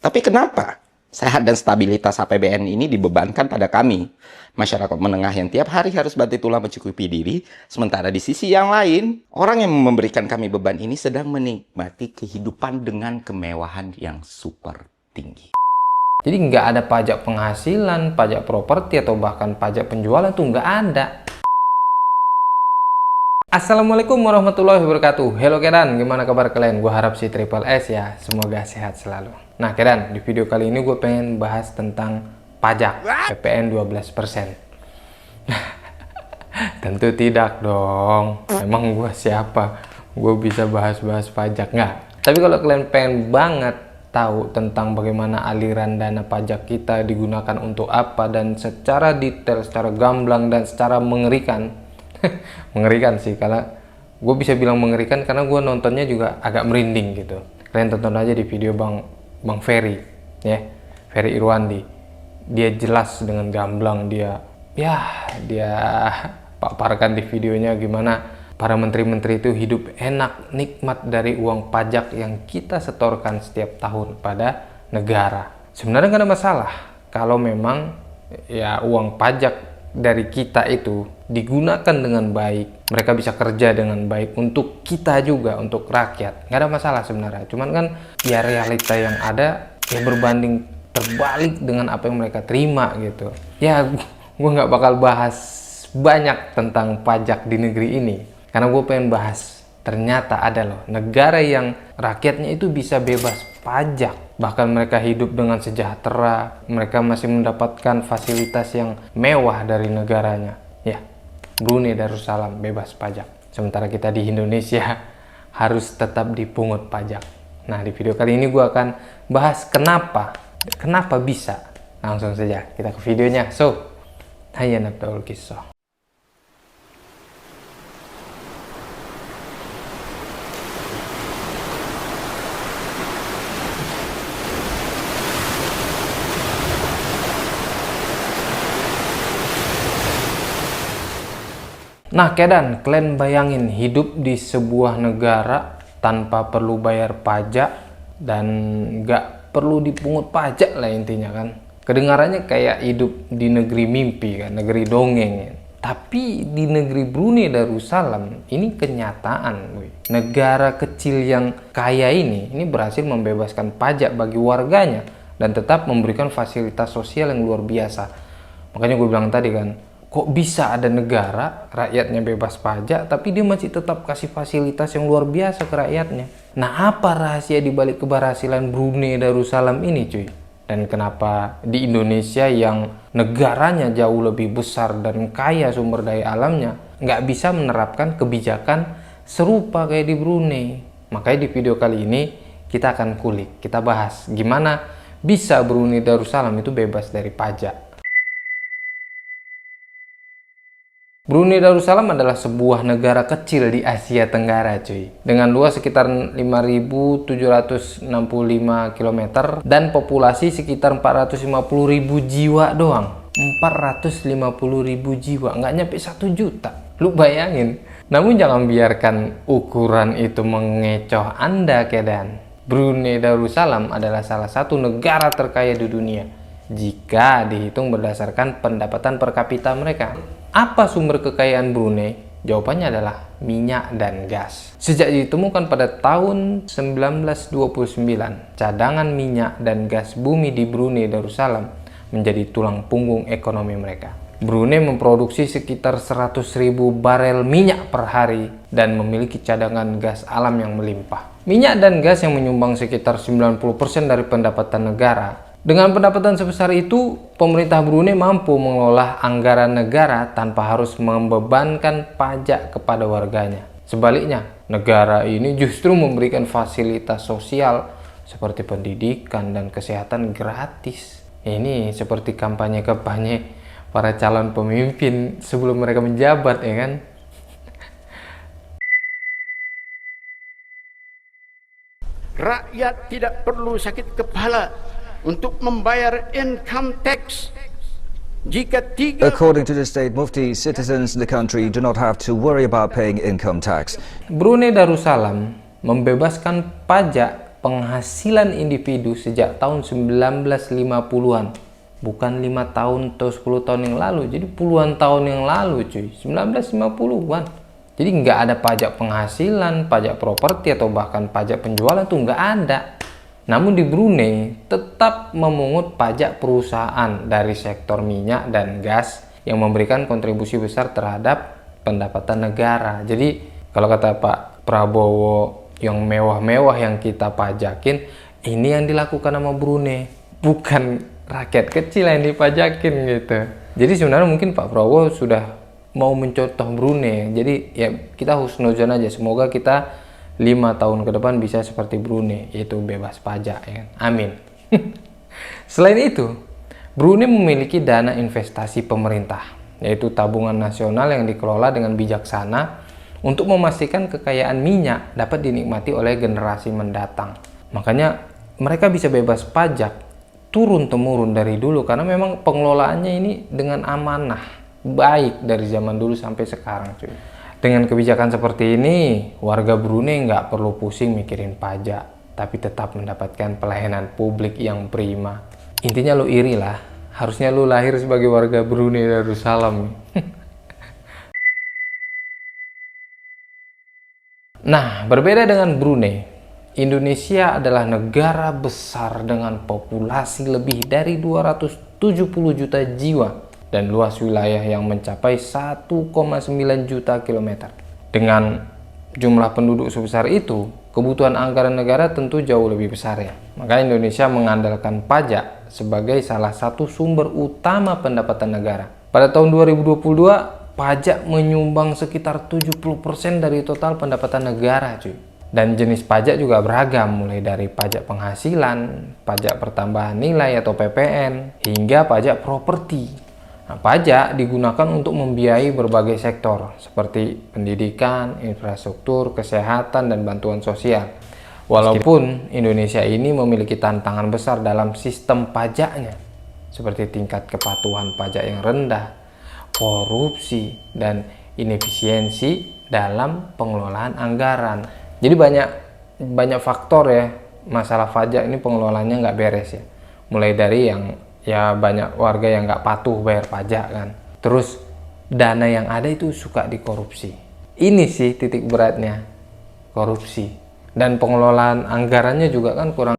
Tapi kenapa sehat dan stabilitas APBN ini dibebankan pada kami, masyarakat menengah yang tiap hari harus banting tulang mencukupi diri, sementara di sisi yang lain, orang yang memberikan kami beban ini sedang menikmati kehidupan dengan kemewahan yang super tinggi. Jadi nggak ada pajak penghasilan, pajak properti, atau bahkan pajak penjualan tuh nggak ada. Assalamualaikum warahmatullahi wabarakatuh. Hello Kedan, gimana kabar kalian? Gue harap si Triple S ya, semoga sehat selalu. Nah Kedan, di video kali ini gue pengen bahas tentang pajak PPN 12%. Tentu tidak dong, emang gue siapa? Gue bisa bahas-bahas pajak nggak? Tapi kalau kalian pengen banget tahu tentang bagaimana aliran dana pajak kita digunakan untuk apa dan secara detail, secara gamblang dan secara mengerikan. Mengerikan sih, karena gue bisa bilang mengerikan karena gue nontonnya juga agak merinding gitu. Kalian tonton aja di video Bang Ferry ya, Ferry Irwandi. Dia jelas dengan gamblang, dia paparkan di videonya gimana para menteri-menteri itu hidup enak, nikmat dari uang pajak yang kita setorkan setiap tahun pada negara. Sebenarnya nggak ada masalah kalau memang ya uang pajak dari kita itu digunakan dengan baik. Mereka bisa kerja dengan baik untuk kita juga, untuk rakyat. Nggak ada masalah sebenarnya. Cuman kan ya realita yang ada ya berbanding terbalik dengan apa yang mereka terima gitu. Ya gue nggak bakal bahas banyak tentang pajak di negeri ini. Karena gue pengen bahas, ternyata ada loh negara yang rakyatnya itu bisa bebas pajak. Bahkan mereka hidup dengan sejahtera, mereka masih mendapatkan fasilitas yang mewah dari negaranya. Ya, Brunei Darussalam bebas pajak. Sementara kita di Indonesia harus tetap dipungut pajak. Nah, di video kali ini gue akan bahas kenapa bisa. Langsung saja kita ke videonya. So, hayya nabda'ul qissah. Nah Kedan, kalian bayangin hidup di sebuah negara tanpa perlu bayar pajak dan nggak perlu dipungut pajak lah intinya kan. Kedengarannya kayak hidup di negeri mimpi kan, negeri dongeng ya. Tapi di negeri Brunei Darussalam ini kenyataan. Negara kecil yang kaya ini berhasil membebaskan pajak bagi warganya dan tetap memberikan fasilitas sosial yang luar biasa. Makanya gue bilang tadi kan, kok bisa ada negara rakyatnya bebas pajak tapi dia masih tetap kasih fasilitas yang luar biasa ke rakyatnya. Nah, apa rahasia dibalik keberhasilan Brunei Darussalam ini cuy? Dan kenapa di Indonesia yang negaranya jauh lebih besar dan kaya sumber daya alamnya nggak bisa menerapkan kebijakan serupa kayak di Brunei? Makanya di video kali ini kita akan kulik, kita bahas gimana bisa Brunei Darussalam itu bebas dari pajak. Brunei Darussalam adalah sebuah negara kecil di Asia Tenggara cuy. Dengan luas sekitar 5.765 km dan populasi sekitar 450.000 jiwa doang. 450.000 jiwa, nggak nyampe 1 juta. Lu bayangin. Namun jangan biarkan ukuran itu mengecoh Anda Kedan. Brunei Darussalam adalah salah satu negara terkaya di dunia jika dihitung berdasarkan pendapatan per kapita mereka. Apa sumber kekayaan Brunei? Jawabannya adalah minyak dan gas. Sejak ditemukan pada tahun 1929, cadangan minyak dan gas bumi di Brunei Darussalam menjadi tulang punggung ekonomi mereka. Brunei memproduksi sekitar 100.000 barel minyak per hari dan memiliki cadangan gas alam yang melimpah. Minyak dan gas yang menyumbang sekitar 90% dari pendapatan negara. Dengan pendapatan sebesar itu, pemerintah Brunei mampu mengelola anggaran negara tanpa harus membebankan pajak kepada warganya. Sebaliknya, negara ini justru memberikan fasilitas sosial seperti pendidikan dan kesehatan gratis. Ini seperti kampanye-kampanye para calon pemimpin sebelum mereka menjabat, ya kan? Rakyat tidak perlu sakit kepala untuk membayar income tax. According to the state mufti, citizens in the country do not have to worry about paying income tax. Brunei Darussalam membebaskan pajak penghasilan individu sejak tahun 1950-an. Bukan 5 tahun atau 10 tahun yang lalu, jadi puluhan tahun yang lalu cuy, 1950-an. Jadi nggak ada pajak penghasilan, pajak properti, atau bahkan pajak penjualan tuh nggak ada. Namun di Brunei tetap memungut pajak perusahaan dari sektor minyak dan gas yang memberikan kontribusi besar terhadap pendapatan negara. Jadi kalau kata Pak Prabowo, yang mewah-mewah yang kita pajakin, ini yang dilakukan sama Brunei, bukan rakyat kecil yang dipajakin gitu. Jadi sebenarnya mungkin Pak Prabowo sudah mau mencontoh Brunei. Jadi ya kita husnuzon aja, semoga kita 5 tahun ke depan bisa seperti Brunei, yaitu bebas pajak ya kan? Amin. Selain itu, Brunei memiliki dana investasi pemerintah, yaitu tabungan nasional yang dikelola dengan bijaksana untuk memastikan kekayaan minyak dapat dinikmati oleh generasi mendatang. Makanya mereka bisa bebas pajak turun-temurun dari dulu, karena memang pengelolaannya ini dengan amanah, baik dari zaman dulu sampai sekarang cuy. Dengan kebijakan seperti ini, warga Brunei nggak perlu pusing mikirin pajak, tapi tetap mendapatkan pelayanan publik yang prima. Intinya lo iri lah, harusnya lo lahir sebagai warga Brunei Darussalam. Nah, berbeda dengan Brunei, Indonesia adalah negara besar dengan populasi lebih dari 270 juta jiwa dan luas wilayah yang mencapai 1,9 juta kilometer. Dengan jumlah penduduk sebesar itu, kebutuhan anggaran negara tentu jauh lebih besar ya. Maka Indonesia mengandalkan pajak sebagai salah satu sumber utama pendapatan negara. Pada tahun 2022, pajak menyumbang sekitar 70% dari total pendapatan negara cuy. Dan jenis pajak juga beragam, mulai dari pajak penghasilan, pajak pertambahan nilai atau PPN, hingga pajak properti. Nah, pajak digunakan untuk membiayai berbagai sektor seperti pendidikan, infrastruktur, kesehatan, dan bantuan sosial. Walaupun Indonesia ini memiliki tantangan besar dalam sistem pajaknya, seperti tingkat kepatuhan pajak yang rendah, korupsi, dan inefisiensi dalam pengelolaan anggaran. Jadi banyak faktor ya, masalah pajak ini pengelolaannya nggak beres ya. Mulai dari yang ya banyak warga yang nggak patuh bayar pajak kan. Terus dana yang ada itu suka dikorupsi. Ini sih titik beratnya, korupsi. Dan pengelolaan anggarannya juga kan kurang.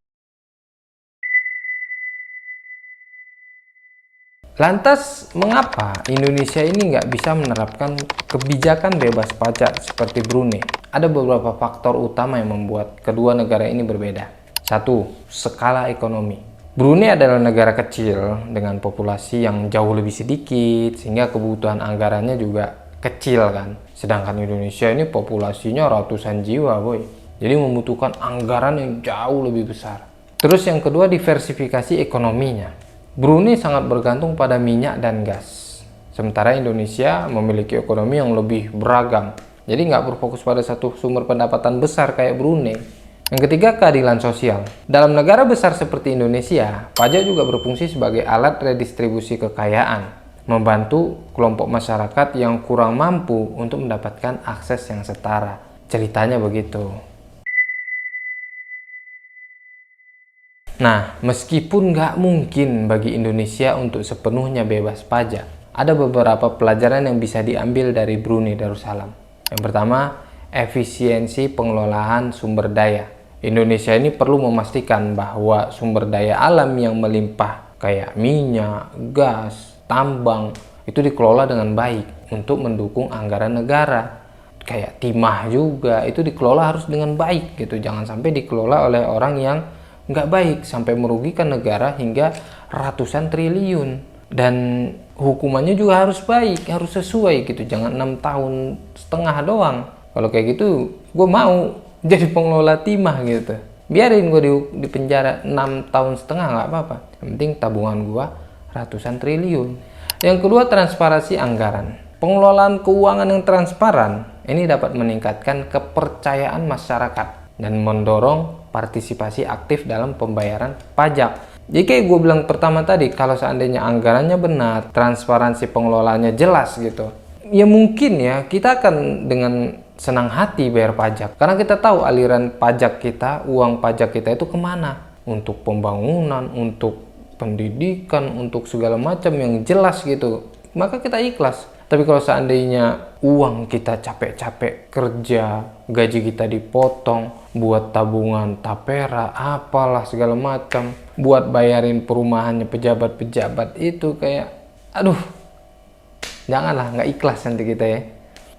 Lantas, mengapa Indonesia ini nggak bisa menerapkan kebijakan bebas pajak seperti Brunei? Ada beberapa faktor utama yang membuat kedua negara ini berbeda. 1. Skala ekonomi. Brunei adalah negara kecil dengan populasi yang jauh lebih sedikit, sehingga kebutuhan anggarannya juga kecil kan. Sedangkan Indonesia ini populasinya ratusan jiwa boy. Jadi membutuhkan anggaran yang jauh lebih besar. Terus yang kedua, diversifikasi ekonominya. Brunei sangat bergantung pada minyak dan gas. Sementara Indonesia memiliki ekonomi yang lebih beragam. Jadi nggak berfokus pada satu sumber pendapatan besar kayak Brunei. Yang ketiga, keadilan sosial. Dalam negara besar seperti Indonesia, pajak juga berfungsi sebagai alat redistribusi kekayaan, membantu kelompok masyarakat yang kurang mampu untuk mendapatkan akses yang setara. Ceritanya begitu. Nah, meskipun nggak mungkin bagi Indonesia untuk sepenuhnya bebas pajak, ada beberapa pelajaran yang bisa diambil dari Brunei Darussalam. Yang pertama, efisiensi pengelolaan sumber daya. Indonesia ini perlu memastikan bahwa sumber daya alam yang melimpah, kayak minyak, gas, tambang, itu dikelola dengan baik untuk mendukung anggaran negara. Kayak timah juga, itu dikelola harus dengan baik gitu. Jangan sampai dikelola oleh orang yang nggak baik sampai merugikan negara hingga ratusan triliun. Dan hukumannya juga harus baik, harus sesuai gitu, jangan 6,5 tahun doang. Kalau kayak gitu gue mau jadi pengelola timah gitu, biarin gue di penjara 6,5 tahun nggak apa-apa, yang penting tabungan gue ratusan triliun. Yang kedua, transparansi anggaran. Pengelolaan keuangan yang transparan ini dapat meningkatkan kepercayaan masyarakat dan mendorong partisipasi aktif dalam pembayaran pajak. Jadi kayak gue bilang pertama tadi, kalau seandainya anggarannya benar, transparansi pengelolaannya jelas gitu, ya mungkin ya kita akan dengan senang hati bayar pajak. Karena kita tahu aliran pajak kita, uang pajak kita itu kemana? Untuk pembangunan, untuk pendidikan, untuk segala macam yang jelas gitu. Maka kita ikhlas. Tapi kalau seandainya uang kita capek-capek kerja, gaji kita dipotong, buat tabungan tapera, apalah segala macam, buat bayarin perumahannya pejabat-pejabat itu kayak, aduh, janganlah, nggak ikhlas nanti kita ya.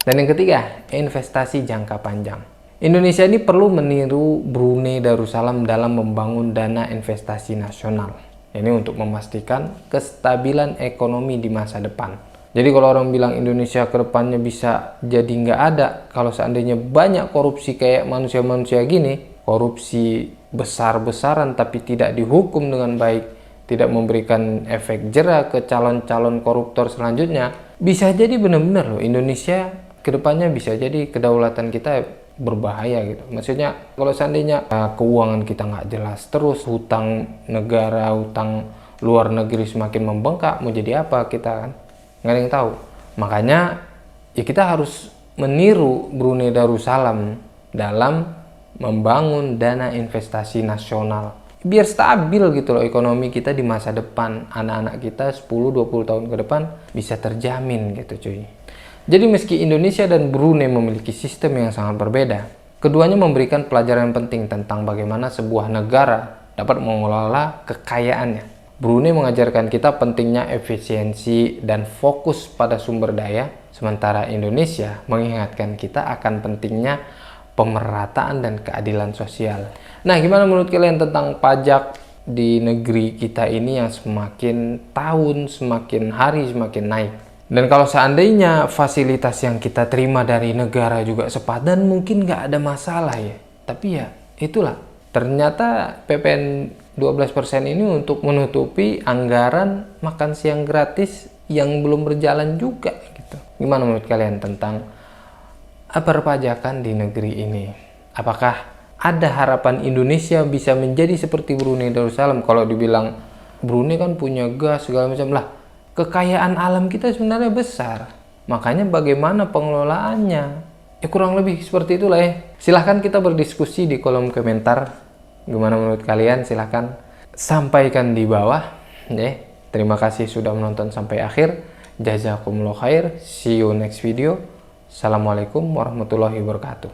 Dan yang ketiga, investasi jangka panjang. Indonesia ini perlu meniru Brunei Darussalam dalam membangun dana investasi nasional. Ini untuk memastikan kestabilan ekonomi di masa depan. Jadi kalau orang bilang Indonesia ke depannya bisa jadi nggak ada, kalau seandainya banyak korupsi kayak manusia-manusia gini, korupsi besar-besaran tapi tidak dihukum dengan baik, tidak memberikan efek jera ke calon-calon koruptor selanjutnya, bisa jadi benar-benar loh Indonesia ke depannya bisa jadi kedaulatan kita berbahaya gitu. Maksudnya kalau seandainya keuangan kita nggak jelas, terus hutang negara, hutang luar negeri semakin membengkak, mau jadi apa kita kan? Nggak ada yang tahu. Makanya ya kita harus meniru Brunei Darussalam dalam membangun dana investasi nasional biar stabil gitu loh ekonomi kita di masa depan. Anak-anak kita 10-20 tahun ke depan bisa terjamin gitu cuy. Jadi meski Indonesia dan Brunei memiliki sistem yang sangat berbeda, keduanya memberikan pelajaran penting tentang bagaimana sebuah negara dapat mengelola kekayaannya. Brunei mengajarkan kita pentingnya efisiensi dan fokus pada sumber daya, sementara Indonesia mengingatkan kita akan pentingnya pemerataan dan keadilan sosial. Nah, gimana menurut kalian tentang pajak di negeri kita ini yang semakin tahun, semakin hari, semakin naik? Dan kalau seandainya fasilitas yang kita terima dari negara juga sepadan, mungkin nggak ada masalah ya. Tapi ya, itulah. Ternyata PPN 12% ini untuk menutupi anggaran makan siang gratis yang belum berjalan juga gitu. Gimana menurut kalian tentang perpajakan di negeri ini? Apakah ada harapan Indonesia bisa menjadi seperti Brunei Darussalam? Kalau dibilang Brunei kan punya gas segala macam lah, kekayaan alam kita sebenarnya besar. Makanya bagaimana pengelolaannya? Ya kurang lebih seperti itulah ya. Silahkan kita berdiskusi di kolom komentar. Gimana menurut kalian? Silahkan sampaikan di bawah. Ya. Terima kasih sudah menonton sampai akhir. Jazakumullah khair. See you next video. Assalamualaikum warahmatullahi wabarakatuh.